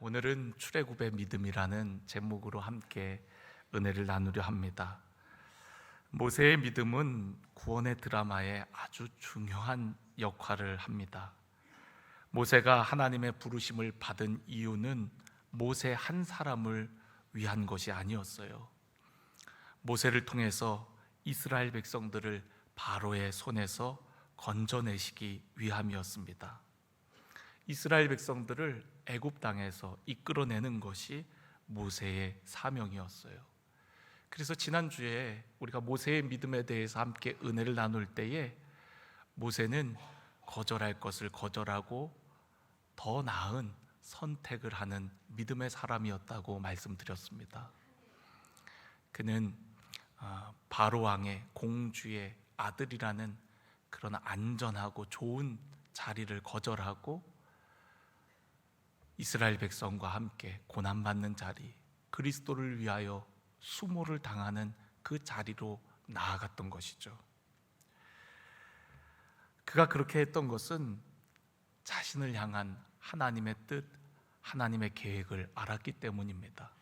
오늘은 출애굽의 믿음이라는 제목으로 함께 은혜를 나누려 합니다. 모세의 믿음은 구원의 드라마에 아주 중요한 역할을 합니다. 모세가 하나님의 부르심을 받은 이유는 모세 한 사람을 위한 것이 아니었어요. 모세를 통해서 이스라엘 백성들을 바로의 손에서 건져내시기 위함이었습니다. 이스라엘 백성들을 애굽 땅에서 이끌어내는 것이 모세의 사명이었어요. 그래서 지난주에 우리가 모세의 믿음에 대해서 함께 은혜를 나눌 때에 모세는 거절할 것을 거절하고 더 나은 선택을 하는 믿음의 사람이었다고 말씀드렸습니다. 그는 바로 왕의 공주의 아들이라는 그런 안전하고 좋은 자리를 거절하고 이스라엘 백성과 함께 고난받는 자리, 그리스도를 위하여 수모를 당하는 그 자리로 나아갔던 것이죠. 그가 그렇게 했던 것은 자신을 향한 하나님의 뜻, 하나님의 계획을 알았기 때문입니다.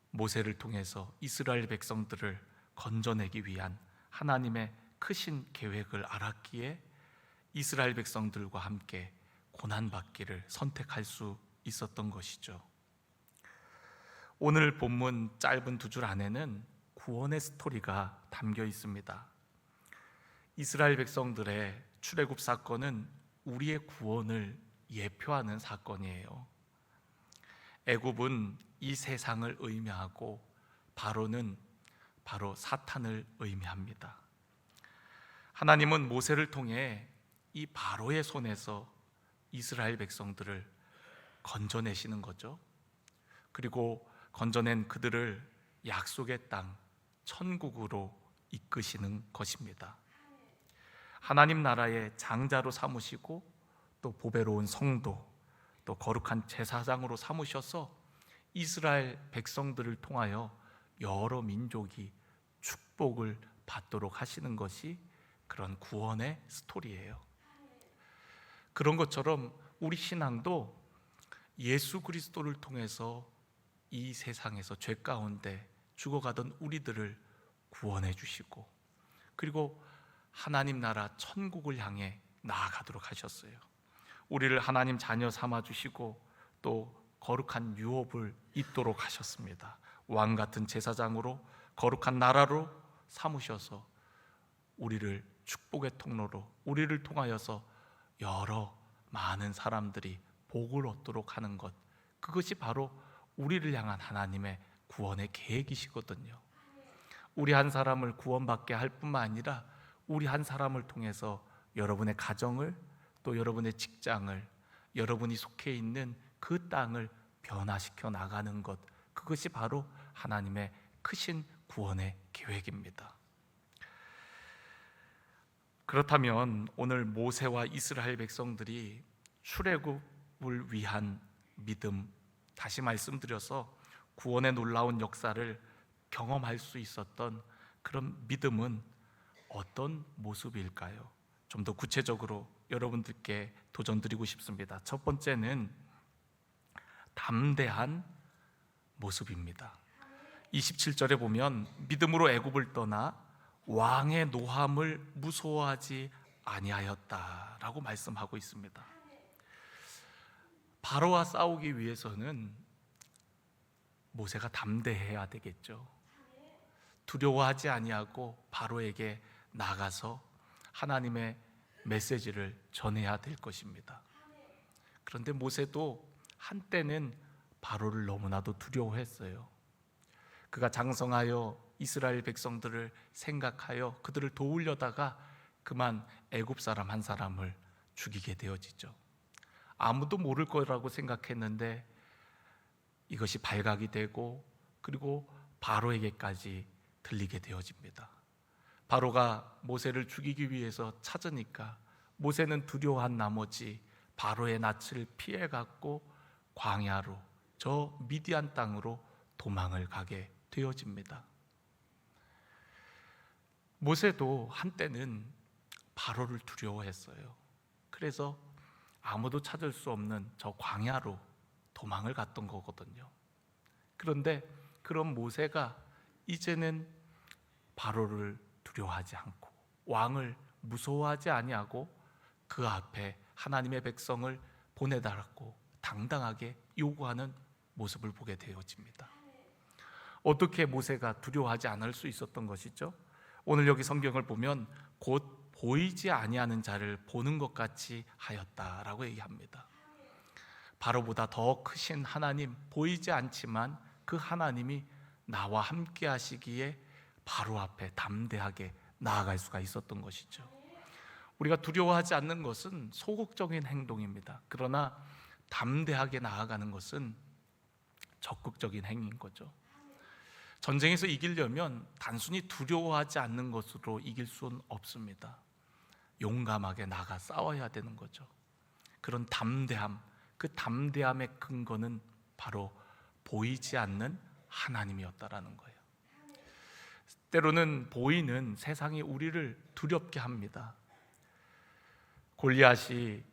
모세를 통해서 이스라엘 백성들을 건져내기 위한 하나님의 크신 계획을 알았기에 이스라엘 백성들과 함께 고난받기를 선택할 수 있었던 것이죠. 오늘 본문 짧은 두 줄 안에는 구원의 스토리가 담겨 있습니다. 이스라엘 백성들의 출애굽 사건은 우리의 구원을 예표하는 사건이에요. 애굽은 이 세상을 의미하고 바로는 바로 사탄을 의미합니다. 하나님은 모세를 통해 이 바로의 손에서 이스라엘 백성들을 건져내시는 거죠. 그리고 건져낸 그들을 약속의 땅 천국으로 이끄시는 것입니다. 하나님 나라의 장자로 삼으시고 또 보배로운 성도, 또 거룩한 제사장으로 삼으셔서 이스라엘 백성들을 통하여 여러 민족이 축복을 받도록 하시는 것이 그런 구원의 스토리예요. 그런 것처럼 우리 신앙도 예수 그리스도를 통해서 이 세상에서 죄 가운데 죽어가던 우리들을 구원해 주시고, 그리고 하나님 나라 천국을 향해 나아가도록 하셨어요. 우리를 하나님 자녀 삼아 주시고 또 거룩한 유업을 잇도록 하셨습니다. 왕 같은 제사장으로 거룩한 나라로 삼으셔서 우리를 축복의 통로로, 우리를 통하여서 여러 많은 사람들이 복을 얻도록 하는 것, 그것이 바로 우리를 향한 하나님의 구원의 계획이시거든요. 우리 한 사람을 구원받게 할 뿐만 아니라 우리 한 사람을 통해서 여러분의 가정을, 또 여러분의 직장을, 여러분이 속해 있는 그 땅을 변화시켜 나가는 것, 그것이 바로 하나님의 크신 구원의 계획입니다. 그렇다면 오늘 모세와 이스라엘 백성들이 출애굽을 위한 믿음, 다시 말씀드려서 구원의 놀라운 역사를 경험할 수 있었던 그런 믿음은 어떤 모습일까요? 좀 더 구체적으로 여러분들께 도전드리고 싶습니다. 첫 번째는 담대한 모습입니다. 27절에 보면 믿음으로 애굽을 떠나 왕의 노함을 무서워하지 아니하였다라고 말씀하고 있습니다. 바로와 싸우기 위해서는 모세가 담대해야 되겠죠. 두려워하지 아니하고 바로에게 나가서 하나님의 메시지를 전해야 될 것입니다. 그런데 모세도 한때는 바로를 너무나도 두려워했어요. 그가 장성하여 이스라엘 백성들을 생각하여 그들을 도우려다가 그만 애굽 사람 한 사람을 죽이게 되어지죠. 아무도 모를 거라고 생각했는데 이것이 발각이 되고, 그리고 바로에게까지 들리게 되어집니다. 바로가 모세를 죽이기 위해서 찾으니까 모세는 두려워한 나머지 바로의 낯을 피해갖고 광야로, 저 미디안 땅으로 도망을 가게 되어집니다. 모세도 한때는 바로를 두려워했어요. 그래서 아무도 찾을 수 없는 저 광야로 도망을 갔던 거거든요. 그런데 그런 모세가 이제는 바로를 두려워하지 않고 왕을 무서워하지 아니하고 그 앞에 하나님의 백성을 보내달라고 당당하게 요구하는 모습을 보게 되어집니다. 어떻게 모세가 두려워하지 않을 수 있었던 것이죠? 오늘 여기 성경을 보면 곧 보이지 아니하는 자를 보는 것 같이 하였다라고 얘기합니다. 바로보다 더 크신 하나님, 보이지 않지만 그 하나님이 나와 함께 하시기에 바로 앞에 담대하게 나아갈 수가 있었던 것이죠. 우리가 두려워하지 않는 것은 소극적인 행동입니다. 그러나 담대하게 나아가는 것은 적극적인 행위인 거죠. 전쟁에서 이기려면 단순히 두려워하지 않는 것으로 이길 수는 없습니다. 용감하게 나가 싸워야 되는 거죠. 그런 담대함, 그 담대함의 근거는 바로 보이지 않는 하나님이었다라는 거예요. 때로는 보이는 세상이 우리를 두렵게 합니다. 골리앗이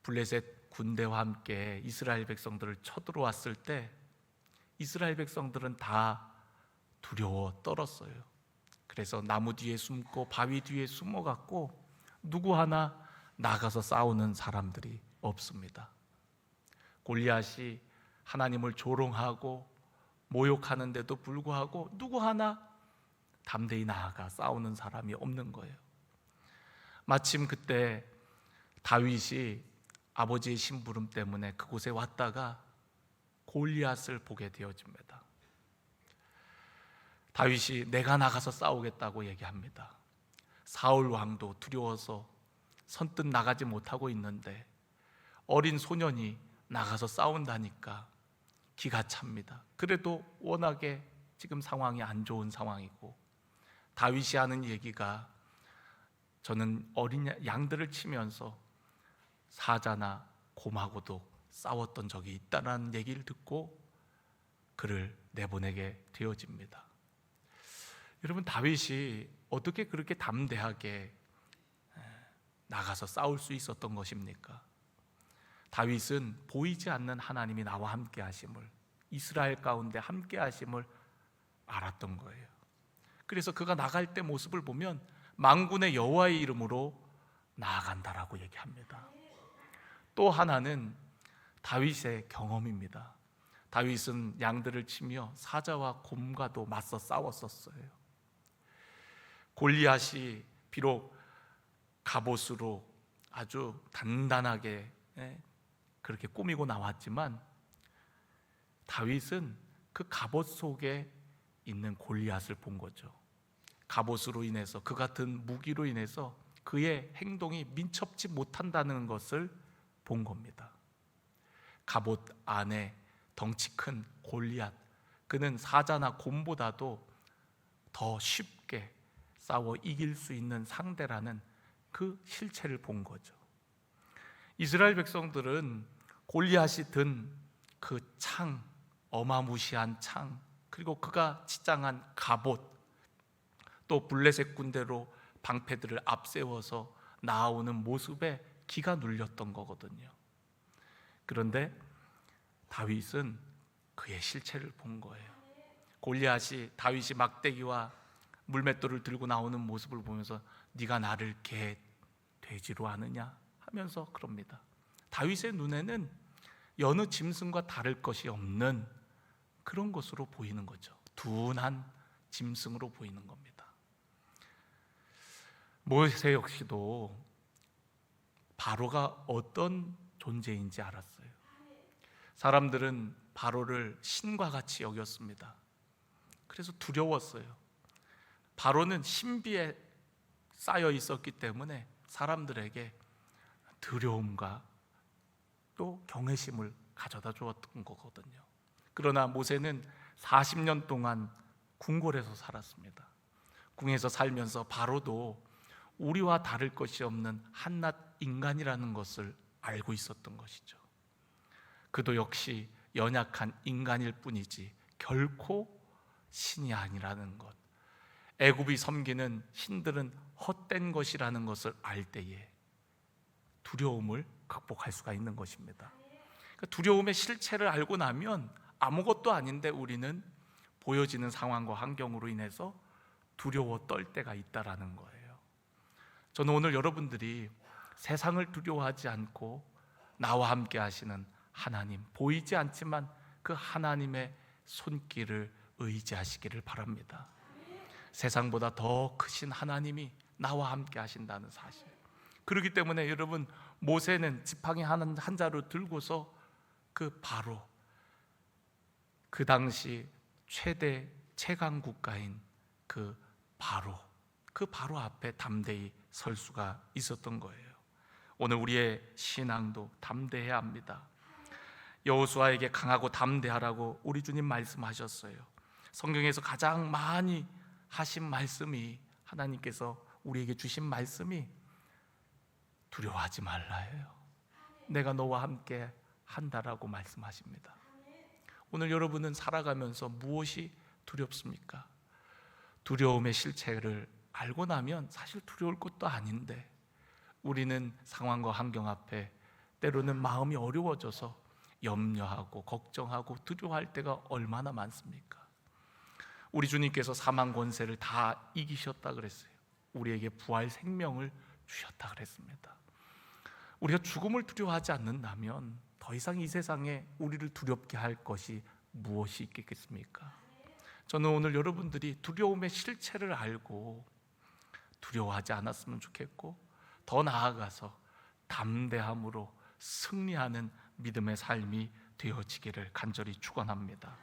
블레셋 군대와 함께 이스라엘 백성들을 쳐들어왔을 때 이스라엘 백성들은 다 두려워 떨었어요. 그래서 나무 뒤에 숨고 바위 뒤에 숨어갔고 누구 하나 나가서 싸우는 사람들이 없습니다. 골리앗이 하나님을 조롱하고 모욕하는데도 불구하고 누구 하나 담대히 나아가 싸우는 사람이 없는 거예요. 마침 그때 다윗이 아버지의 심부름 때문에 그곳에 왔다가 골리앗을 보게 되어집니다. 다윗이 내가 나가서 싸우겠다고 얘기합니다. 사울 왕도 두려워서 선뜻 나가지 못하고 있는데 어린 소년이 나가서 싸운다니까 기가 찹니다. 그래도 워낙에 지금 상황이 안 좋은 상황이고 다윗이 하는 얘기가 저는 어린 양들을 치면서 사자나 곰하고도 싸웠던 적이 있다는 얘기를 듣고 그를 내보내게 되어집니다. 여러분, 다윗이 어떻게 그렇게 담대하게 나가서 싸울 수 있었던 것입니까? 다윗은 보이지 않는 하나님이 나와 함께 하심을, 이스라엘 가운데 함께 하심을 알았던 거예요. 그래서 그가 나갈 때 모습을 보면 만군의 여호와의 이름으로 나아간다라고 얘기합니다. 또 하나는 다윗의 경험입니다. 다윗은 양들을 치며 사자와 곰과도 맞서 싸웠었어요. 골리앗이 비록 갑옷으로 아주 단단하게 그렇게 꾸미고 나왔지만 다윗은 그 갑옷 속에 있는 골리앗을 본 거죠. 갑옷으로 인해서, 그 같은 무기로 인해서 그의 행동이 민첩지 못한다는 것을 본 겁니다. 갑옷 안에 덩치 큰 골리앗, 그는 사자나 곰보다도 더 쉽게 싸워 이길 수 있는 상대라는 그 실체를 본 거죠. 이스라엘 백성들은 골리앗이 든 그 창, 어마무시한 창, 그리고 그가 치장한 갑옷, 또 블레셋 군대로 방패들을 앞세워서 나아오는 모습에 기가 눌렸던 거거든요. 그런데 다윗은 그의 실체를 본 거예요. 골리앗이 다윗이 막대기와 물맷돌을 들고 나오는 모습을 보면서 네가 나를 개 돼지로 아느냐 하면서 그럽니다. 다윗의 눈에는 여느 짐승과 다를 것이 없는 그런 것으로 보이는 거죠. 둔한 짐승으로 보이는 겁니다. 모세 역시도 바로가 어떤 존재인지 알았어요. 사람들은 바로를 신과 같이 여겼습니다. 그래서 두려웠어요. 바로는 신비에 쌓여 있었기 때문에 사람들에게 두려움과 또 경외심을 가져다 주었던 거거든요. 그러나 모세는 40년 동안 궁궐에서 살았습니다. 궁에서 살면서 바로도 우리와 다를 것이 없는 한낱 인간이라는 것을 알고 있었던 것이죠. 그도 역시 연약한 인간일 뿐이지 결코 신이 아니라는 것, 애굽이 섬기는 신들은 헛된 것이라는 것을 알 때에 두려움을 극복할 수가 있는 것입니다. 그러니까 두려움의 실체를 알고 나면 아무것도 아닌데 우리는 보여지는 상황과 환경으로 인해서 두려워 떨 때가 있다라는 거예요. 저는 오늘 여러분들이 세상을 두려워하지 않고 나와 함께 하시는 하나님, 보이지 않지만 그 하나님의 손길을 의지하시기를 바랍니다. 세상보다 더 크신 하나님이 나와 함께 하신다는 사실. 그렇기 때문에 여러분, 모세는 지팡이 한 자루 들고서 바로 그 당시 최대 최강 국가인 바로 앞에 담대히 설 수가 있었던 거예요. 오늘 우리의 신앙도 담대해야 합니다. 여호수아에게 강하고 담대하라고 우리 주님 말씀하셨어요. 성경에서 가장 많이 하신 말씀이, 하나님께서 우리에게 주신 말씀이 두려워하지 말라예요. 내가 너와 함께 한다라고 말씀하십니다. 오늘 여러분은 살아가면서 무엇이 두렵습니까? 두려움의 실체를 알고 나면 사실 두려울 것도 아닌데 우리는 상황과 환경 앞에 때로는 마음이 어려워져서 염려하고 걱정하고 두려워할 때가 얼마나 많습니까? 우리 주님께서 사망 권세를 다 이기셨다 그랬어요. 우리에게 부활 생명을 주셨다 그랬습니다. 우리가 죽음을 두려워하지 않는다면 더 이상 이 세상에 우리를 두렵게 할 것이 무엇이 있겠습니까? 저는 오늘 여러분들이 두려움의 실체를 알고 두려워하지 않았으면 좋겠고, 더 나아가서 담대함으로 승리하는 믿음의 삶이 되어지기를 간절히 축원합니다.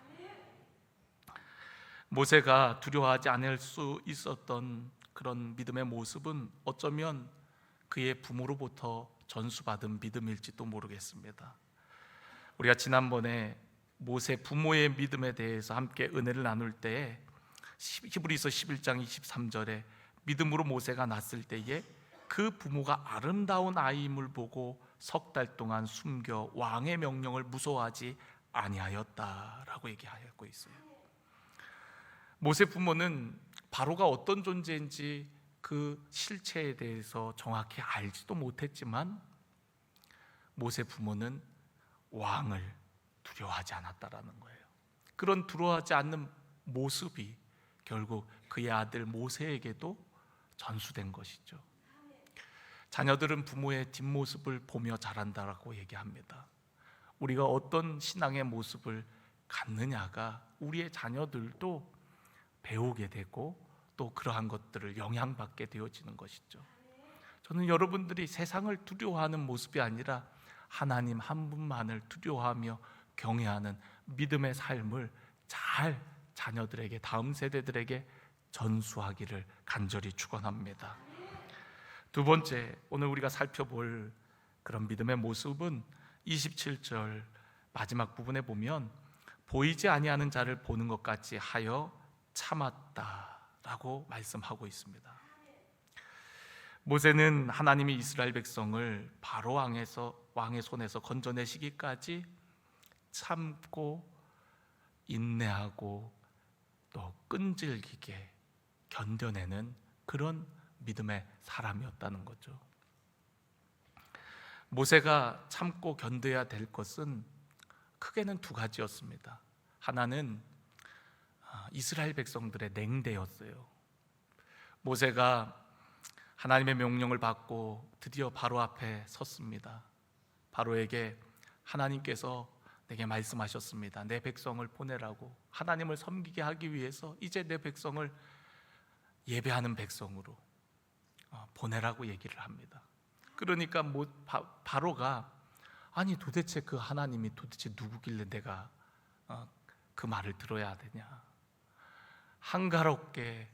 모세가 두려워하지 않을 수 있었던 그런 믿음의 모습은 어쩌면 그의 부모로부터 전수받은 믿음일지도 모르겠습니다. 우리가 지난번에 모세 부모의 믿음에 대해서 함께 은혜를 나눌 때에 히브리서 11장 23절에 믿음으로 모세가 낳았을 때에 그 부모가 아름다운 아이임을 보고 석 달 동안 숨겨 왕의 명령을 무서워하지 아니하였다라고 얘기하고 있어요. 모세 부모는 바로가 어떤 존재인지 그 실체에 대해서 정확히 알지도 못했지만 모세 부모는 왕을 두려워하지 않았다라는 거예요. 그런 두려워하지 않는 모습이 결국 그의 아들 모세에게도 전수된 것이죠. 자녀들은 부모의 뒷모습을 보며 자란다라고 얘기합니다. 우리가 어떤 신앙의 모습을 갖느냐가 우리의 자녀들도 배우게 되고 또 그러한 것들을 영향받게 되어지는 것이죠. 저는 여러분들이 세상을 두려워하는 모습이 아니라 하나님 한 분만을 두려워하며 경외하는 믿음의 삶을 잘 자녀들에게, 다음 세대들에게 전수하기를 간절히 축원합니다. 두 번째, 오늘 우리가 살펴볼 그런 믿음의 모습은 27절 마지막 부분에 보면 보이지 아니하는 자를 보는 것 같이 하여 참았다라고 말씀하고 있습니다. 모세는 하나님이 이스라엘 백성을 바로 왕의 손에서 건져내시기까지 참고 인내하고 또 끈질기게 견뎌내는 그런 믿음의 사람이었다는 거죠. 모세가 참고 견뎌야 될 것은 크게는 두 가지였습니다. 하나는 이스라엘 백성들의 냉대였어요. 모세가 하나님의 명령을 받고 드디어 바로 앞에 섰습니다. 바로에게 하나님께서 내게 말씀하셨습니다. 내 백성을 보내라고, 하나님을 섬기게 하기 위해서 이제 내 백성을 예배하는 백성으로 보내라고 얘기를 합니다. 그러니까 바로가 아니 도대체 그 하나님이 도대체 누구길래 내가 그 말을 들어야 되냐, 한가롭게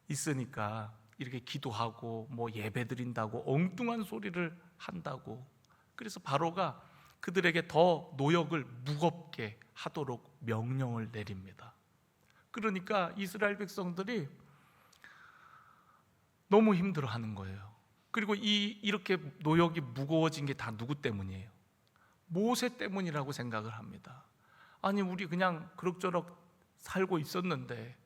있으니까 이렇게 기도하고 뭐 예배 드린다고 엉뚱한 소리를 한다고, 그래서 바로가 그들에게 더 노역을 무겁게 하도록 명령을 내립니다. 그러니까 이스라엘 백성들이 너무 힘들어하는 거예요. 그리고 이렇게 노역이 무거워진 게 다 누구 때문이에요? 모세 때문이라고 생각을 합니다. 아니 우리 그냥 그럭저럭 살고 있었는데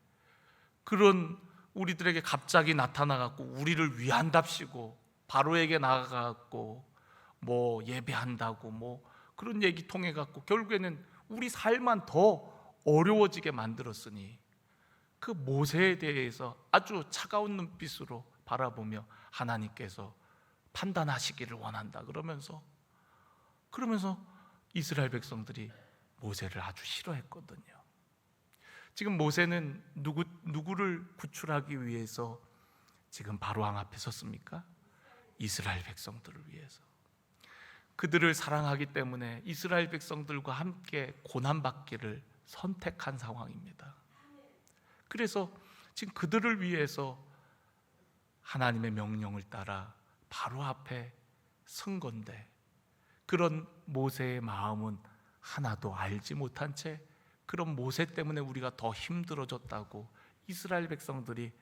그런 우리들에게 갑자기 나타나갖고 우리를 위한답시고 바로에게 나가갖고 뭐 예배한다고 뭐 그런 얘기 통해 갖고 결국에는 우리 삶만 더 어려워지게 만들었으니 그 모세에 대해서 아주 차가운 눈빛으로 바라보며 하나님께서 판단하시기를 원한다 그러면서 이스라엘 백성들이 모세를 아주 싫어했거든요. 지금 모세는 누구를 구출하기 위해서 지금 바로왕 앞에 섰습니까? 이스라엘 백성들을 위해서. 그들을 사랑하기 때문에 이스라엘 백성들과 함께 고난받기를 선택한 상황입니다. 그래서 지금 그들을 위해서 하나님의 명령을 따라 바로 앞에 선 건데, 그런 모세의 마음은 하나도 알지 못한 채 그런 모세 때문에 우리가 더 힘들어졌다고 이스라엘 백성들이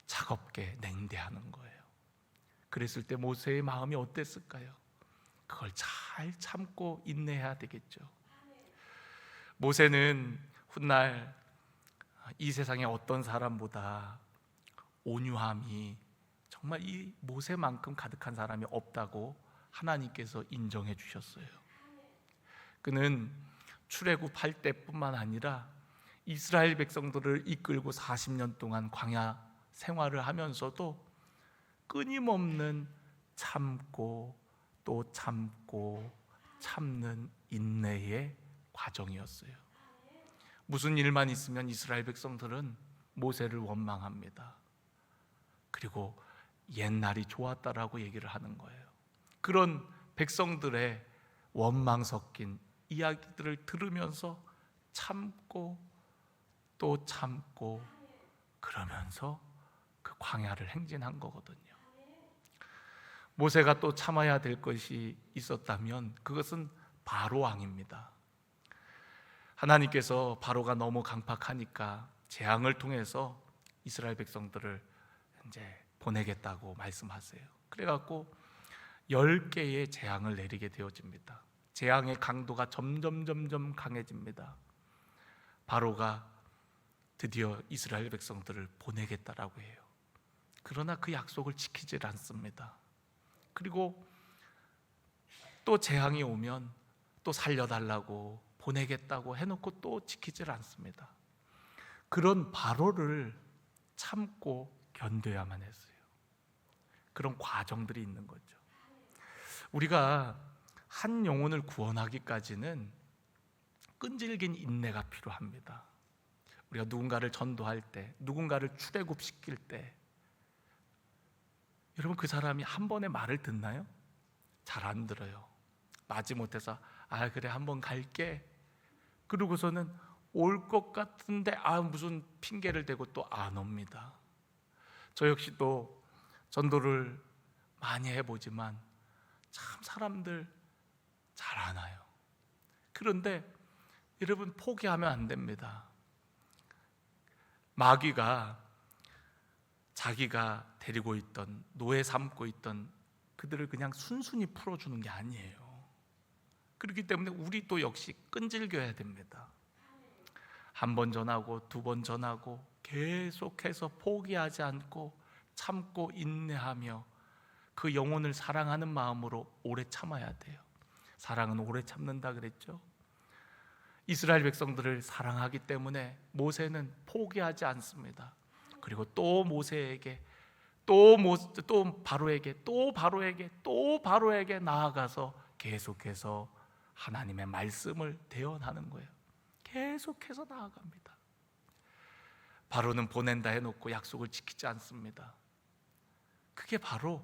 차갑게 냉대하는 거예요. 그랬을 때 모세의 마음이 어땠을까요? 그걸 잘 참고 인내해야 되겠죠. 모세는 훗날 이 세상에 어떤 사람보다 온유함이 정말 이 모세만큼 가득한 사람이 없다고 하나님께서 인정해 주셨어요. 그는 출애굽할 때뿐만 아니라 이스라엘 백성들을 이끌고 40년 동안 광야 생활을 하면서도 끊임없는 참고 또 참고 참는 인내의 과정이었어요. 무슨 일만 있으면 이스라엘 백성들은 모세를 원망합니다. 그리고 옛날이 좋았다라고 얘기를 하는 거예요. 그런 백성들의 원망 섞인 이야기들을 들으면서 참고 또 참고 그러면서 그 광야를 행진한 거거든요. 모세가 또 참아야 될 것이 있었다면 그것은 바로 왕입니다. 하나님께서 바로가 너무 강팍하니까 재앙을 통해서 이스라엘 백성들을 이제 보내겠다고 말씀하세요. 그래갖고 10개의 재앙을 내리게 되어집니다. 재앙의 강도가 점점 강해집니다. 바로가 드디어 이스라엘 백성들을 보내겠다라고 해요. 그러나 그 약속을 지키질 않습니다. 그리고 또 재앙이 오면 또 살려달라고 보내겠다고 해놓고 또 지키질 않습니다. 그런 바로를 참고 견뎌야만 했어요. 그런 과정들이 있는 거죠. 우리가 한 영혼을 구원하기까지는 끈질긴 인내가 필요합니다. 우리가 누군가를 전도할 때, 누군가를 출애굽시킬 때, 여러분 그 사람이 한 번에 말을 듣나요? 잘 안 들어요. 마지못해서 그래 한번 갈게. 그러고서는 올 것 같은데 무슨 핑계를 대고 또 안 옵니다. 저 역시 또 전도를 많이 해보지만 참 사람들 잘 안 와요. 그런데 여러분 포기하면 안 됩니다. 마귀가 자기가 데리고 있던 노예 삼고 있던 그들을 그냥 순순히 풀어주는 게 아니에요. 그렇기 때문에 우리 또 역시 끈질겨야 됩니다. 한 번 전하고 두 번 전하고 계속해서 포기하지 않고 참고 인내하며 그 영혼을 사랑하는 마음으로 오래 참아야 돼요. 사랑은 오래 참는다 그랬죠. 이스라엘 백성들을 사랑하기 때문에 모세는 포기하지 않습니다. 그리고 또 모세에게 또 바로에게 나아가서 계속해서 하나님의 말씀을 대언하는 거예요. 계속해서 나아갑니다. 바로는 보낸다 해놓고 약속을 지키지 않습니다. 그게 바로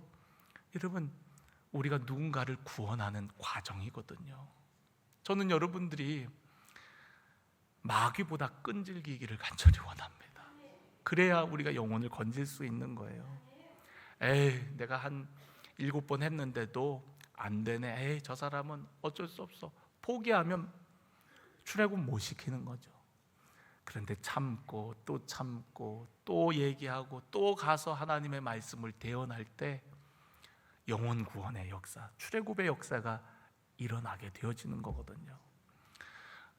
여러분 우리가 누군가를 구원하는 과정이거든요. 저는 여러분들이 마귀보다 끈질기기를 간절히 원합니다. 그래야 우리가 영혼을 건질 수 있는 거예요. 내가 한 7번 했는데도 안 되네. 저 사람은 어쩔 수 없어. 포기하면 출애굽 못 시키는 거죠. 그런데 참고 또 얘기하고 또 가서 하나님의 말씀을 대언할 때 영혼 구원의 역사, 출애굽의 역사가 일어나게 되어지는 거거든요.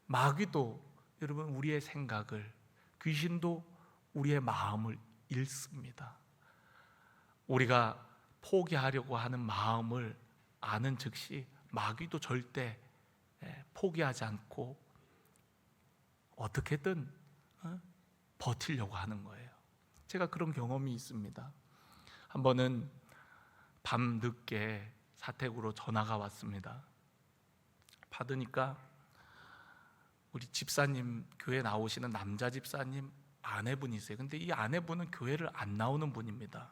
마귀도 여러분 우리의 생각을, 귀신도 우리의 마음을 읽습니다. 우리가 포기하려고 하는 마음을 아는 즉시 마귀도 절대 포기하지 않고 어떻게든 버티려고 하는 거예요. 제가 그런 경험이 있습니다. 한 번은 밤 늦게 사택으로 전화가 왔습니다. 받으니까 우리 집사님, 교회 나오시는 남자 집사님 아내분이세요. 근데 이 아내분은 교회를 안 나오는 분입니다.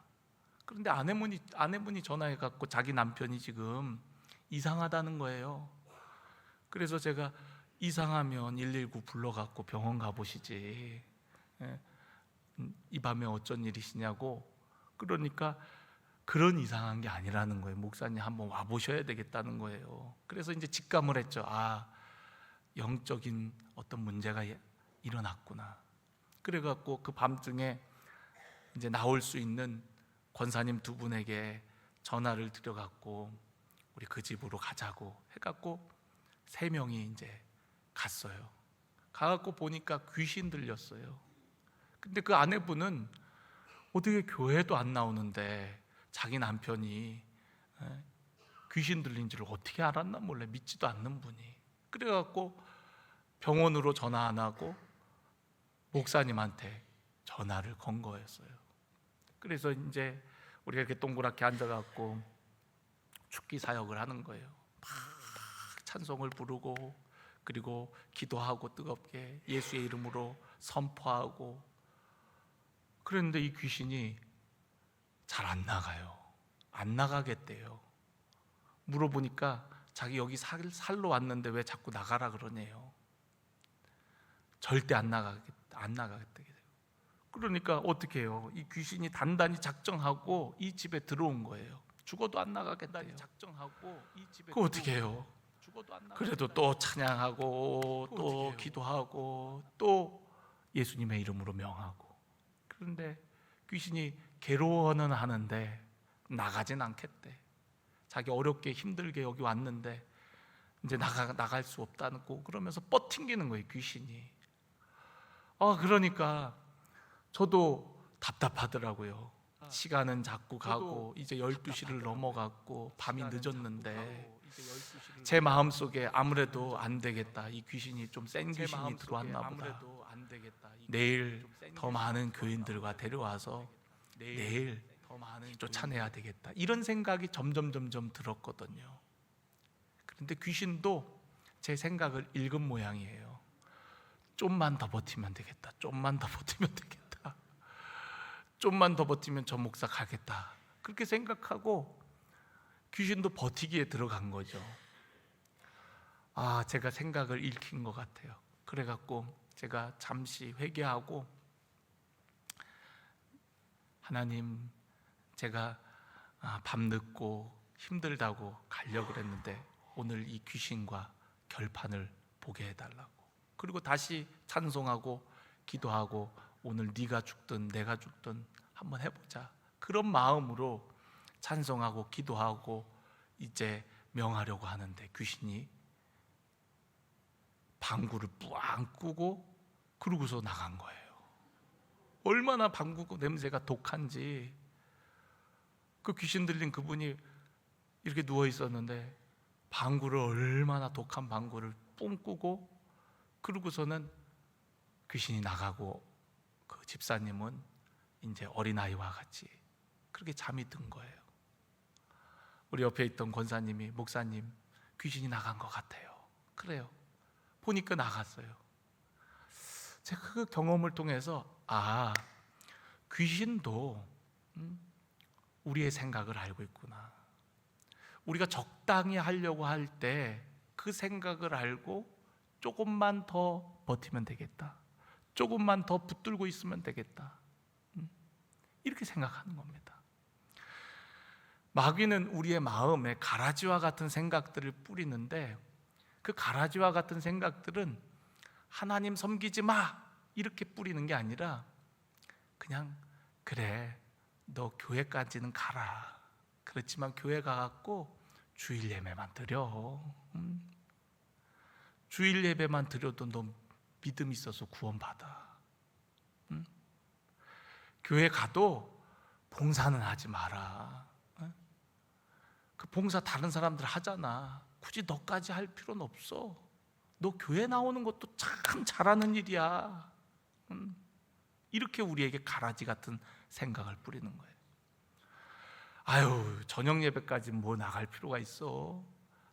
그런데 아내분이 전화해 갖고 자기 남편이 지금 이상하다는 거예요. 그래서 제가 이상하면 119 불러 갖고 병원 가 보시지. 이 밤에 어쩐 일이시냐고. 그러니까 그런 이상한 게 아니라는 거예요. 목사님 한번 와 보셔야 되겠다는 거예요. 그래서 이제 직감을 했죠. 아, 영적인 어떤 문제가 일어났구나. 그래갖고 그 밤중에 이제 나올 수 있는 권사님 두 분에게 전화를 드려갖고 우리 그 집으로 가자고 해갖고 3명이 이제 갔어요. 가갖고 보니까 귀신 들렸어요. 근데 그 아내분은 어떻게 교회도 안 나오는데 자기 남편이 귀신 들린 줄 어떻게 알았나 몰래 믿지도 않는 분이. 그래갖고 병원으로 전화 안 하고 목사님한테 전화를 건 거였어요. 그래서 이제 우리가 이렇게 동그랗게 앉아갖고 축기 사역을 하는 거예요. 막 찬송을 부르고 그리고 기도하고 뜨겁게 예수의 이름으로 선포하고. 그런데 이 귀신이 잘 안 나가요. 안 나가겠대요. 물어보니까 자기 여기 살러 왔는데 왜 자꾸 나가라 그러네요. 절대 안 나가겠대요. 그러니까 어떻게 해요? 이 귀신이 단단히 작정하고 이 집에 들어온 거예요. 죽어도 안 나가겠대요. 그거 어떻게 해요? 그래도 또 찬양하고 또 기도하고 또 예수님의 이름으로 명하고. 그런데 귀신이 괴로워는 하는데 나가진 않겠대. 자기 어렵게 힘들게 여기 왔는데 이제 나갈 수 없다고 그러면서 뻗팅기는 거예요, 귀신이. 그러니까 저도 답답하더라고요. 시간은 자꾸 가고 이제 12시를 넘어갔고 밤이 늦었는데 제 마음속에 아무래도 안 되겠다. 이 귀신이 좀 센 귀신이 들어왔나 보다. 내일 더 많은 교인들과 데려와서 내일 더 많이 쫓아내야 되겠다. 이런 생각이 점점 들었거든요. 그런데 귀신도 제 생각을 읽은 모양이에요. 좀만 더 버티면 되겠다. 좀만 더 버티면 되겠다. 좀만 더 버티면 저 목사 가겠다. 그렇게 생각하고 귀신도 버티기에 들어간 거죠. 제가 생각을 읽힌 것 같아요. 그래갖고 제가 잠시 회개하고 하나님, 제가 밤늦고 힘들다고 가려고 그랬는데 오늘 이 귀신과 결판을 보게 해달라고. 그리고 다시 찬송하고 기도하고 오늘 네가 죽든 내가 죽든 한번 해보자. 그런 마음으로 찬송하고 기도하고 이제 명하려고 하는데 귀신이 방구를 뿌앙 끄고 그러고서 나간 거예요. 얼마나 방구 냄새가 독한지. 그 귀신 들린 그분이 이렇게 누워 있었는데 방구를, 얼마나 독한 방구를 뿡 끄고 그러고서는 귀신이 나가고 그 집사님은 이제 어린아이와 같이 그렇게 잠이 든 거예요. 우리 옆에 있던 권사님이, 목사님, 귀신이 나간 것 같아요. 그래요. 보니까 나갔어요. 제가 그 경험을 통해서 귀신도 우리의 생각을 알고 있구나. 우리가 적당히 하려고 할 때 그 생각을 알고 조금만 더 버티면 되겠다. 조금만 더 붙들고 있으면 되겠다. 이렇게 생각하는 겁니다. 마귀는 우리의 마음에 가라지와 같은 생각들을 뿌리는데 그 가라지와 같은 생각들은 하나님 섬기지 마 이렇게 뿌리는 게 아니라 그냥 그래, 너 교회까지는 가라. 그렇지만 교회 가갖고 주일 예배만 드려. 주일 예배만 드려도 너 믿음 있어서 구원받아. 교회 가도 봉사는 하지 마라. 그 봉사 다른 사람들 하잖아. 굳이 너까지 할 필요는 없어. 너 교회 나오는 것도 참 잘하는 일이야. 이렇게 우리에게 가라지 같은 생각을 뿌리는 거예요. 아유, 저녁 예배까지 뭐 나갈 필요가 있어.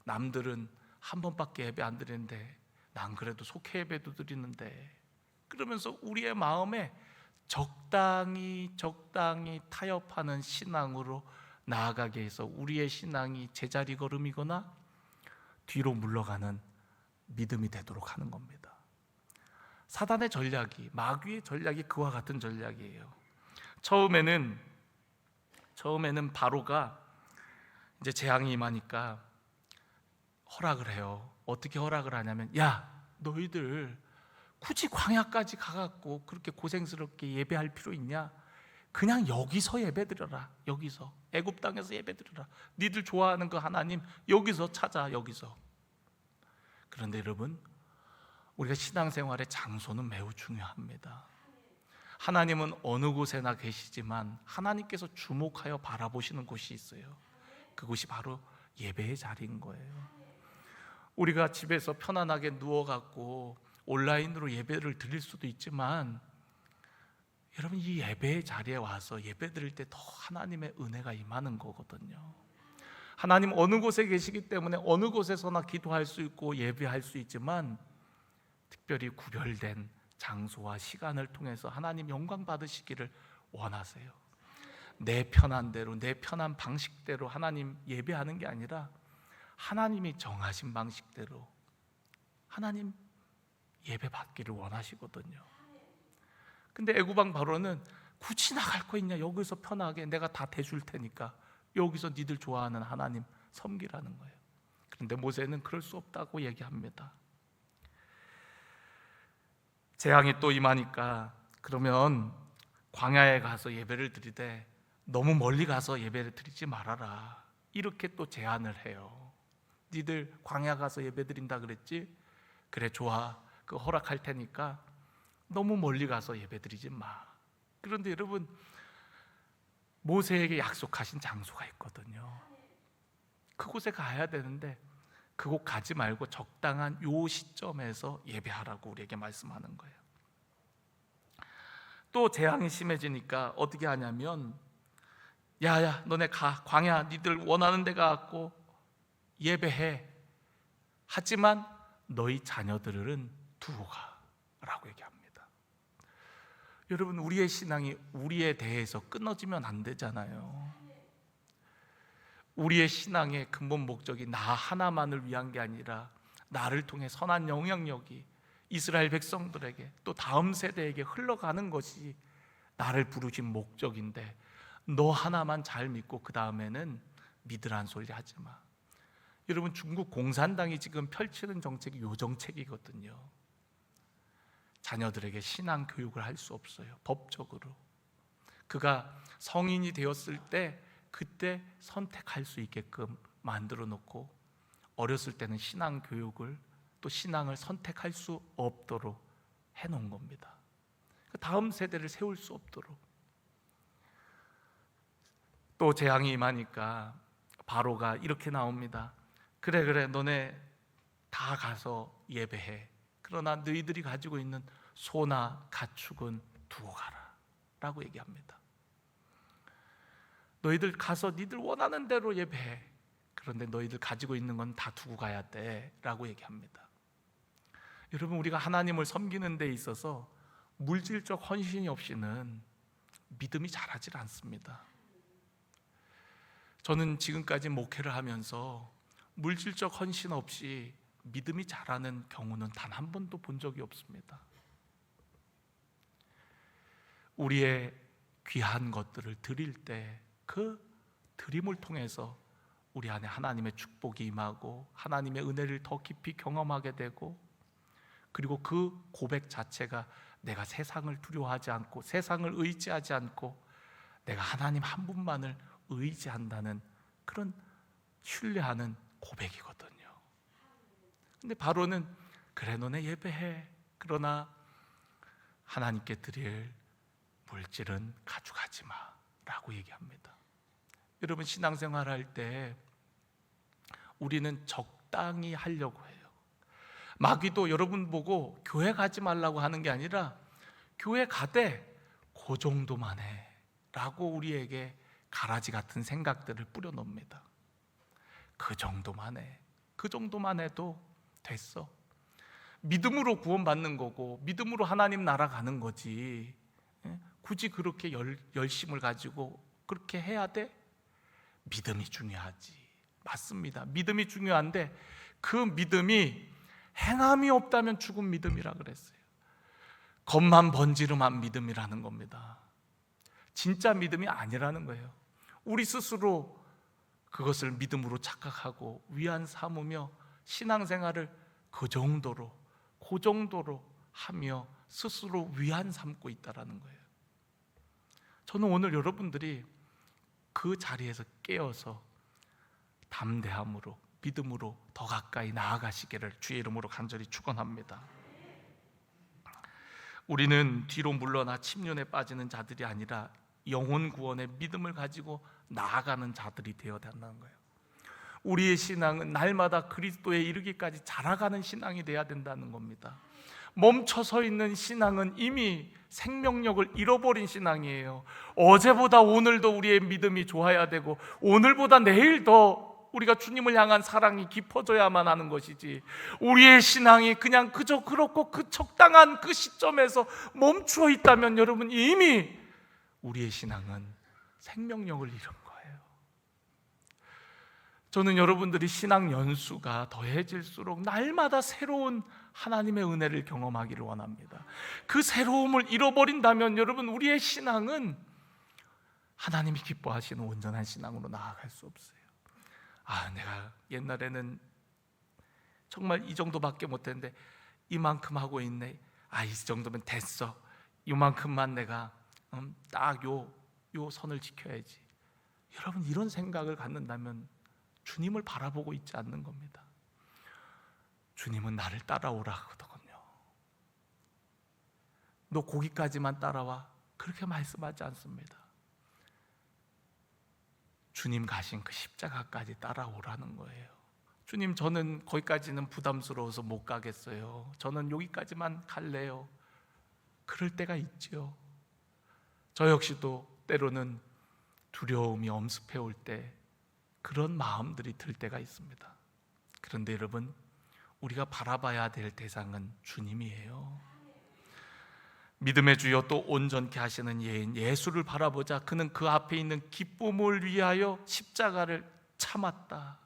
남들은 한 번밖에 예배 안 드리는데 난 그래도 속회 예배도 드리는데. 그러면서 우리의 마음에 적당히 타협하는 신앙으로 나아가게 해서 우리의 신앙이 제자리 걸음이거나 뒤로 물러가는 믿음이 되도록 하는 겁니다. 사단의 전략이, 마귀의 전략이 그와 같은 전략이에요. 처음에는 바로가 이제 재앙이 임하니까 허락을 해요. 어떻게 허락을 하냐면, 야, 너희들 굳이 광야까지 가갖고 그렇게 고생스럽게 예배할 필요 있냐? 그냥 여기서 예배드려라. 여기서 애굽 땅에서 예배드려라. 니들 좋아하는 그 하나님 여기서 찾아. 여기서. 그런데 여러분, 우리가 신앙생활의 장소는 매우 중요합니다. 하나님은 어느 곳에나 계시지만 하나님께서 주목하여 바라보시는 곳이 있어요. 그곳이 바로 예배의 자리인 거예요. 우리가 집에서 편안하게 누워갖고 온라인으로 예배를 드릴 수도 있지만, 여러분, 이 예배의 자리에 와서 예배 드릴 때 더 하나님의 은혜가 임하는 거거든요. 하나님 어느 곳에 계시기 때문에 어느 곳에서나 기도할 수 있고 예배할 수 있지만, 특별히 구별된 장소와 시간을 통해서 하나님 영광 받으시기를 원하세요. 내 편한 대로, 내 편한 방식대로 하나님 예배하는 게 아니라 하나님이 정하신 방식대로 하나님 예배 받기를 원하시거든요. 근데 애구방 바로는 굳이 나갈 거 있냐? 여기서 편하게 내가 다 대줄 테니까 여기서 니들 좋아하는 하나님 섬기라는 거예요. 그런데 모세는 그럴 수 없다고 얘기합니다. 재앙이 또 임하니까 그러면 광야에 가서 예배를 드리되 너무 멀리 가서 예배를 드리지 말아라, 이렇게 또 제안을 해요. 니들 광야 가서 예배 드린다 그랬지? 그래, 좋아, 그 허락할 테니까 너무 멀리 가서 예배 드리지 마. 그런데 여러분, 모세에게 약속하신 장소가 있거든요. 그곳에 가야 되는데 그곳 가지 말고 적당한 요 시점에서 예배하라고 우리에게 말씀하는 거예요. 또 재앙이 심해지니까 어떻게 하냐면, 야야, 너네 가, 광야 니들 원하는 데 가고 예배해. 하지만 너희 자녀들은 두고 가라고 얘기합니다. 여러분, 우리의 신앙이 우리에 대해서 끊어지면 안 되잖아요. 우리의 신앙의 근본 목적이 나 하나만을 위한 게 아니라 나를 통해 선한 영향력이 이스라엘 백성들에게 또 다음 세대에게 흘러가는 것이 나를 부르신 목적인데, 너 하나만 잘 믿고 그 다음에는 믿으란 소리 하지 마. 여러분, 중국 공산당이 지금 펼치는 정책이 요 정책이거든요. 자녀들에게 신앙 교육을 할 수 없어요, 법적으로. 그가 성인이 되었을 때 그때 선택할 수 있게끔 만들어 놓고, 어렸을 때는 신앙 교육을, 또 신앙을 선택할 수 없도록 해놓은 겁니다. 다음 세대를 세울 수 없도록. 또 재앙이 임하니까 바로가 이렇게 나옵니다. 그래, 너네 다 가서 예배해. 그러나 너희들이 가지고 있는 소나 가축은 두고 가라 라고 얘기합니다. 너희들 가서 니들 원하는 대로 예배해. 그런데 너희들 가지고 있는 건 다 두고 가야 돼 라고 얘기합니다. 여러분, 우리가 하나님을 섬기는 데 있어서 물질적 헌신이 없이는 믿음이 자라질 않습니다. 저는 지금까지 목회를 하면서 물질적 헌신 없이 믿음이 자라는 경우는 단 한 번도 본 적이 없습니다. 우리의 귀한 것들을 드릴 때 그 드림을 통해서 우리 안에 하나님의 축복이 임하고 하나님의 은혜를 더 깊이 경험하게 되고, 그리고 그 고백 자체가 내가 세상을 두려워하지 않고 세상을 의지하지 않고 내가 하나님 한 분만을 의지한다는 그런 신뢰하는 고백이거든요. 근데 바로는 그래, 너네 예배해. 그러나 하나님께 드릴 물질은 가져가지 마 라고 얘기합니다. 여러분, 신앙생활 할 때 우리는 적당히 하려고 해요. 마귀도 여러분 보고 교회 가지 말라고 하는 게 아니라 교회 가되 그 정도만 해 라고 우리에게 가라지 같은 생각들을 뿌려놓습니다. 그 정도만 해, 그 정도만 해도 됐어. 믿음으로 구원받는 거고 믿음으로 하나님 나라 가는 거지, 굳이 그렇게 열심을 가지고 그렇게 해야 돼? 믿음이 중요하지. 맞습니다. 믿음이 중요한데 그 믿음이 행함이 없다면 죽은 믿음이라 그랬어요. 겉만 번지르만 믿음이라는 겁니다. 진짜 믿음이 아니라는 거예요. 우리 스스로 그것을 믿음으로 착각하고 위안 삼으며 신앙생활을 그 정도로 하며 스스로 위안 삼고 있다라는 거예요. 저는 오늘 여러분들이 그 자리에서 깨어서 담대함으로 믿음으로 더 가까이 나아가시기를 주의 이름으로 간절히 축원합니다. 우리는 뒤로 물러나 침륜에 빠지는 자들이 아니라 영혼 구원의 믿음을 가지고 나아가는 자들이 되어야 한다는 거예요. 우리의 신앙은 날마다 그리스도에 이르기까지 자라가는 신앙이 돼야 된다는 겁니다. 멈춰서 있는 신앙은 이미 생명력을 잃어버린 신앙이에요. 어제보다 오늘도 우리의 믿음이 좋아야 되고 오늘보다 내일 더 우리가 주님을 향한 사랑이 깊어져야만 하는 것이지, 우리의 신앙이 그냥 그저 그렇고 그 적당한 그 시점에서 멈추어 있다면 여러분 이미 우리의 신앙은 생명력을 잃은 거예요. 저는 여러분들이 신앙 연수가 더해질수록 날마다 새로운 하나님의 은혜를 경험하기를 원합니다. 그 새로움을 잃어버린다면 여러분 우리의 신앙은 하나님이 기뻐하시는 온전한 신앙으로 나아갈 수 없어요. 내가 옛날에는 정말 이 정도밖에 못했는데 이만큼 하고 있네. 이 정도면 됐어. 이만큼만 내가 딱 요 선을 지켜야지. 여러분 이런 생각을 갖는다면 주님을 바라보고 있지 않는 겁니다. 주님은 나를 따라오라 하거든요. 너 거기까지만 따라와 그렇게 말씀하지 않습니다. 주님 가신 그 십자가까지 따라오라는 거예요. 주님, 저는 거기까지는 부담스러워서 못 가겠어요. 저는 여기까지만 갈래요. 그럴 때가 있죠. 저 역시도 때로는 두려움이 엄습해 올 때 그런 마음들이 들 때가 있습니다. 그런데 여러분, 우리가 바라봐야 될 대상은 주님이에요. 믿음의 주여 또 온전케 하시는 예인 예수를 바라보자. 그는 그 앞에 있는 기쁨을 위하여 십자가를 참았다.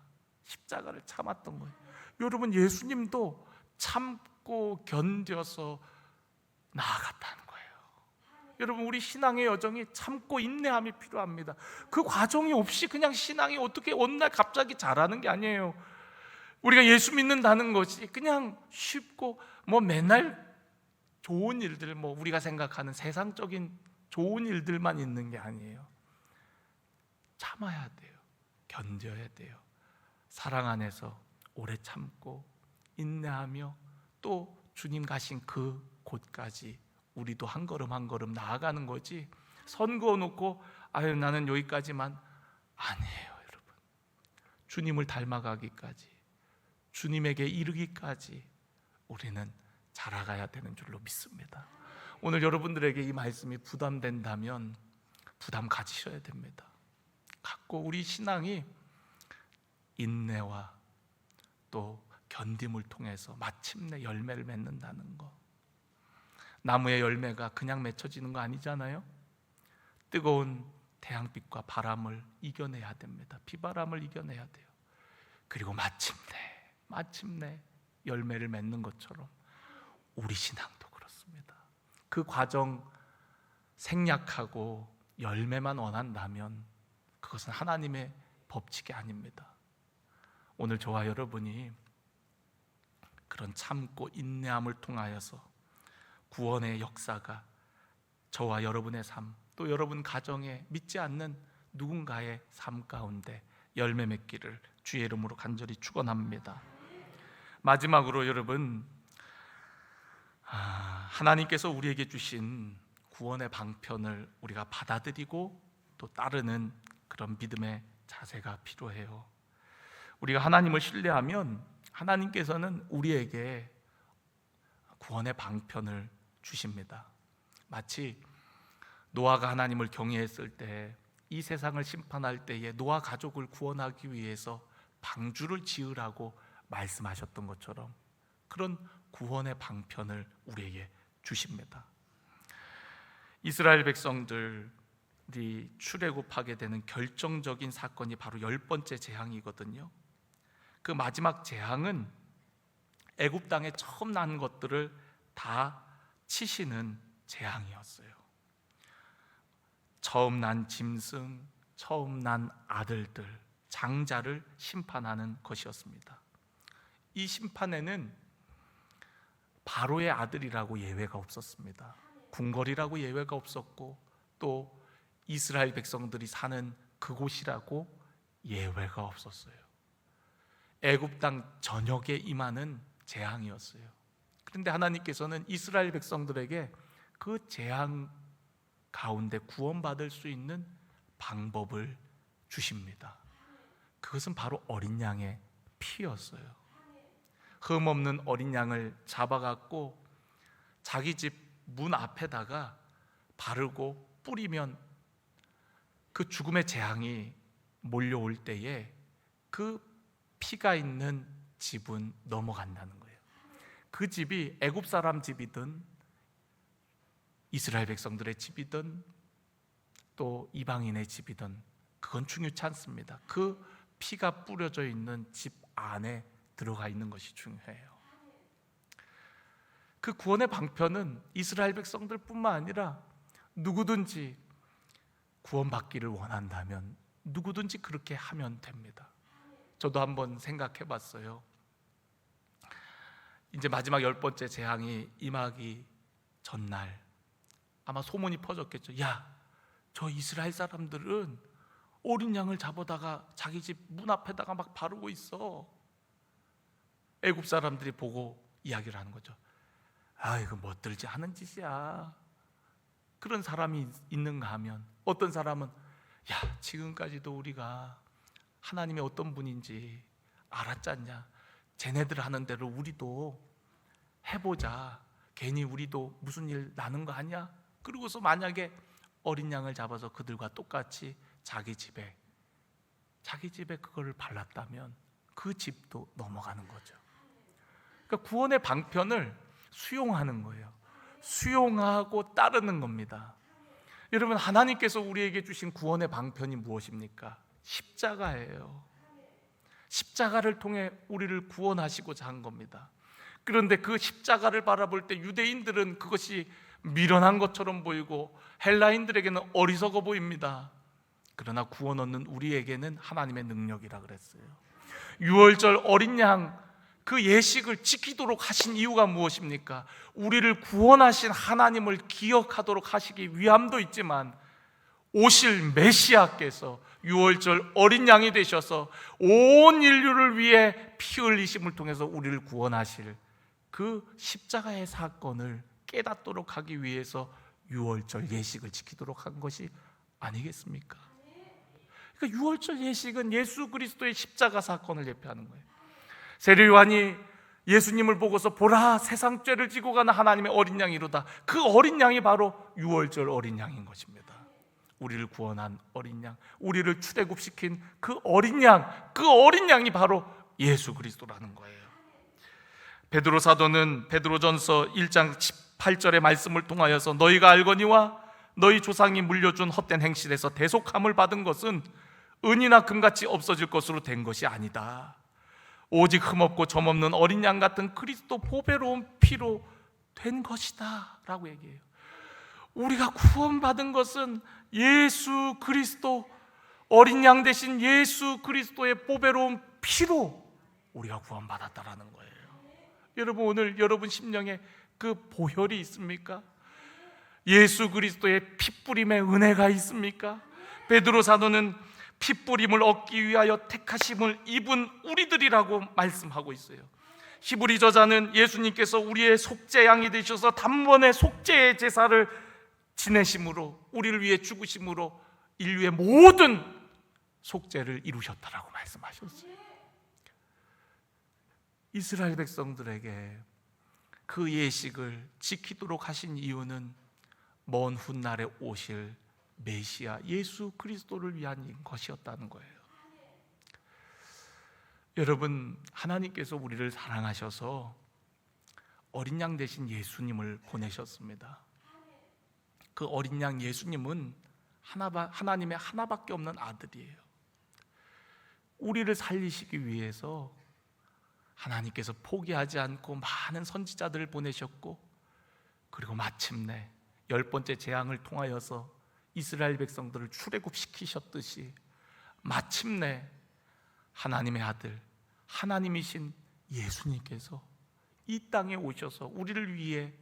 십자가를 참았던 거예요. 여러분, 예수님도 참고 견뎌서 나아갔다는 거예요. 여러분, 우리 신앙의 여정이 참고 인내함이 필요합니다. 그 과정이 없이 그냥 신앙이 어떻게 어느 날 갑자기 잘하는 게 아니에요. 우리가 예수 믿는다는 것이 그냥 쉽고 맨날 좋은 일들, 우리가 생각하는 세상적인 좋은 일들만 있는 게 아니에요. 참아야 돼요. 견뎌야 돼요. 사랑 안에서 오래 참고 인내하며 또 주님 가신 그 곳까지 우리도 한 걸음 한 걸음 나아가는 거지, 선 그어놓고 나는 여기까지만, 아니에요. 여러분, 주님을 닮아가기까지, 주님에게 이르기까지 우리는 자라가야 되는 줄로 믿습니다. 오늘 여러분들에게 이 말씀이 부담된다면 부담 가지셔야 됩니다. 갖고 우리 신앙이 인내와 또 견딤을 통해서 마침내 열매를 맺는다는 거. 나무의 열매가 그냥 맺혀지는 거 아니잖아요. 뜨거운 태양빛과 바람을 이겨내야 됩니다. 비바람을 이겨내야 돼요. 그리고 마침내 열매를 맺는 것처럼 우리 신앙도 그렇습니다. 그 과정 생략하고 열매만 원한다면 그것은 하나님의 법칙이 아닙니다. 오늘 저와 여러분이 그런 참고 인내함을 통하여서 구원의 역사가 저와 여러분의 삶, 또 여러분 가정에 믿지 않는 누군가의 삶 가운데 열매 맺기를 주의 이름으로 간절히 축원합니다. 마지막으로 여러분, 하나님께서 우리에게 주신 구원의 방편을 우리가 받아들이고 또 따르는 그런 믿음의 자세가 필요해요. 우리가 하나님을 신뢰하면 하나님께서는 우리에게 구원의 방편을 주십니다. 마치 노아가 하나님을 경외했을 때, 이 세상을 심판할 때에 노아 가족을 구원하기 위해서 방주를 지으라고 말씀하셨던 것처럼 그런 구원의 방편을 우리에게 주십니다. 이스라엘 백성들이 출애굽하게 되는 결정적인 사건이 바로 10번째 재앙이거든요. 그 마지막 재앙은 애굽 땅에 처음 난 것들을 다 치시는 재앙이었어요. 처음 난 짐승, 처음 난 아들들, 장자를 심판하는 것이었습니다. 이 심판에는 바로의 아들이라고 예외가 없었습니다. 궁궐이라고 예외가 없었고, 또 이스라엘 백성들이 사는 그곳이라고 예외가 없었어요. 애굽 땅 전역에 임하는 재앙이었어요. 그런데 하나님께서는 이스라엘 백성들에게 그 재앙 가운데 구원받을 수 있는 방법을 주십니다. 그것은 바로 어린 양의 피였어요. 흠없는 어린 양을 잡아갖고 자기 집 문 앞에다가 바르고 뿌리면 그 죽음의 재앙이 몰려올 때에 그 피가 있는 집은 넘어간다는 거예요. 그 집이 애굽 사람 집이든 이스라엘 백성들의 집이든 또 이방인의 집이든 그건 중요치 않습니다. 그 피가 뿌려져 있는 집 안에 들어가 있는 것이 중요해요. 그 구원의 방편은 이스라엘 백성들뿐만 아니라 누구든지 구원받기를 원한다면 누구든지 그렇게 하면 됩니다. 저도 한번 생각해 봤어요. 이제 마지막 10번째 재앙이 임하기 전날 아마 소문이 퍼졌겠죠. 야, 저 이스라엘 사람들은 어린 양을 잡아다가 자기 집 문 앞에다가 막 바르고 있어. 애굽 사람들이 보고 이야기를 하는 거죠. 아, 이거 멋들지 않은 짓이야. 그런 사람이 있는가 하면, 어떤 사람은 야, 지금까지도 우리가 하나님이 어떤 분인지 알았지 않냐. 쟤네들 하는 대로 우리도 해보자. 괜히 우리도 무슨 일 나는 거 아니야? 그러고서 만약에 어린 양을 잡아서 그들과 똑같이 자기 집에 그거를 발랐다면 그 집도 넘어가는 거죠. 그러니까 구원의 방편을 수용하는 거예요. 수용하고 따르는 겁니다. 여러분, 하나님께서 우리에게 주신 구원의 방편이 무엇입니까? 십자가예요. 십자가를 통해 우리를 구원하시고자 한 겁니다. 그런데 그 십자가를 바라볼 때 유대인들은 그것이 미련한 것처럼 보이고 헬라인들에게는 어리석어 보입니다. 그러나 구원 얻는 우리에게는 하나님의 능력이라 그랬어요. 유월절 어린 양 그 예식을 지키도록 하신 이유가 무엇입니까? 우리를 구원하신 하나님을 기억하도록 하시기 위함도 있지만 오실 메시아께서 유월절 어린 양이 되셔서 온 인류를 위해 피 흘리심을 통해서 우리를 구원하실 그 십자가의 사건을 깨닫도록 하기 위해서 유월절 예식을 지키도록 한 것이 아니겠습니까? 그러니까 유월절 예식은 예수 그리스도의 십자가 사건을 예표하는 거예요. 세례 요한이 예수님을 보고서 보라, 세상 죄를 지고 가는 하나님의 어린 양이로다. 그 어린 양이 바로 유월절 어린 양인 것입니다. 우리를 구원한 어린 양, 우리를 출애굽시킨 그 어린 양이 바로 예수 그리스도라는 거예요. 베드로 사도는 베드로전서 1장 18절의 말씀을 통하여서 너희가 알거니와 너희 조상이 물려준 헛된 행실에서 대속함을 받은 것은 은이나 금같이 없어질 것으로 된 것이 아니다. 오직 흠없고 점없는 어린 양 같은 그리스도 보배로운 피로 된 것이다 라고 얘기해요. 우리가 구원받은 것은 예수 그리스도, 어린 양 대신 예수 그리스도의 보배로운 피로 우리가 구원받았다라는 거예요. 여러분, 오늘 여러분 심령에 그 보혈이 있습니까? 예수 그리스도의 피뿌림의 은혜가 있습니까? 베드로 사도는 피뿌림을 얻기 위하여 택하심을 입은 우리들이라고 말씀하고 있어요. 히브리 저자는 예수님께서 우리의 속죄양이 되셔서 단번에 속죄의 제사를 지내심으로, 우리를 위해 죽으심으로 인류의 모든 속죄를 이루셨다라고 말씀하셨어요. 이스라엘 백성들에게 그 예식을 지키도록 하신 이유는 먼 훗날에 오실 메시아 예수 그리스도를 위한 것이었다는 거예요. 여러분, 하나님께서 우리를 사랑하셔서 어린 양 대신 예수님을 보내셨습니다. 그 어린 양 예수님은 하나님의 하나밖에 없는 아들이에요. 우리를 살리시기 위해서 하나님께서 포기하지 않고 많은 선지자들을 보내셨고, 그리고 마침내 10번째 재앙을 통하여서 이스라엘 백성들을 출애굽시키셨듯이 마침내 하나님의 아들, 하나님이신 예수님께서 이 땅에 오셔서 우리를 위해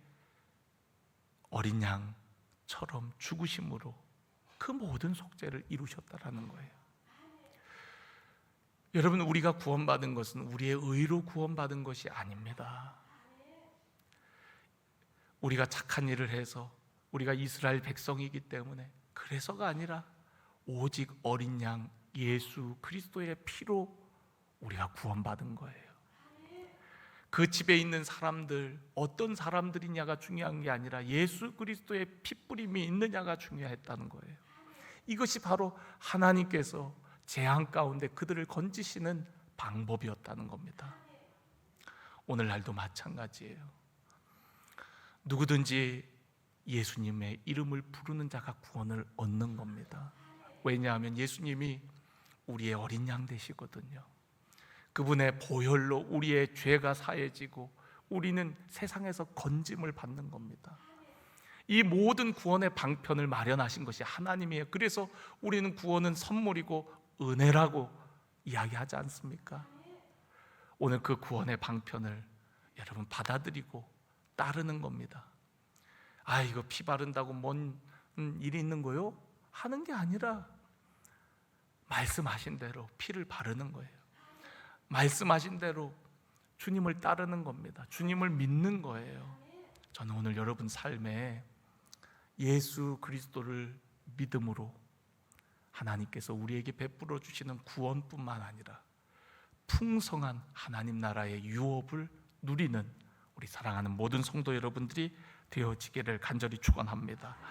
어린 양처럼 죽으심으로 그 모든 속죄를 이루셨다라는 거예요. 여러분, 우리가 구원받은 것은 우리의 의로 구원받은 것이 아닙니다. 우리가 착한 일을 해서 우리가 이스라엘 백성이기 때문에 그래서가 아니라 오직 어린 양 예수 그리스도의 피로 우리가 구원받은 거예요. 그 집에 있는 사람들, 어떤 사람들이냐가 중요한 게 아니라 예수 그리스도의 피뿌림이 있느냐가 중요했다는 거예요. 이것이 바로 하나님께서 재앙 가운데 그들을 건지시는 방법이었다는 겁니다. 오늘날도 마찬가지예요. 누구든지 예수님의 이름을 부르는 자가 구원을 얻는 겁니다. 왜냐하면 예수님이 우리의 어린 양 되시거든요. 그분의 보혈로 우리의 죄가 사해지고 우리는 세상에서 건짐을 받는 겁니다. 이 모든 구원의 방편을 마련하신 것이 하나님이에요. 그래서 우리는 구원은 선물이고 은혜라고 이야기하지 않습니까? 오늘 그 구원의 방편을 여러분 받아들이고 따르는 겁니다. 아, 이거 피 바른다고 뭔 일이 있는 거요? 하는 게 아니라 말씀하신 대로 피를 바르는 거예요. 말씀하신 대로 주님을 따르는 겁니다. 주님을 믿는 거예요. 저는 오늘 여러분 삶에 예수 그리스도를 믿음으로 하나님께서 우리에게 베풀어 주시는 구원뿐만 아니라 풍성한 하나님 나라의 유업을 누리는 우리 사랑하는 모든 성도 여러분들이 되어지기를 간절히 축원합니다.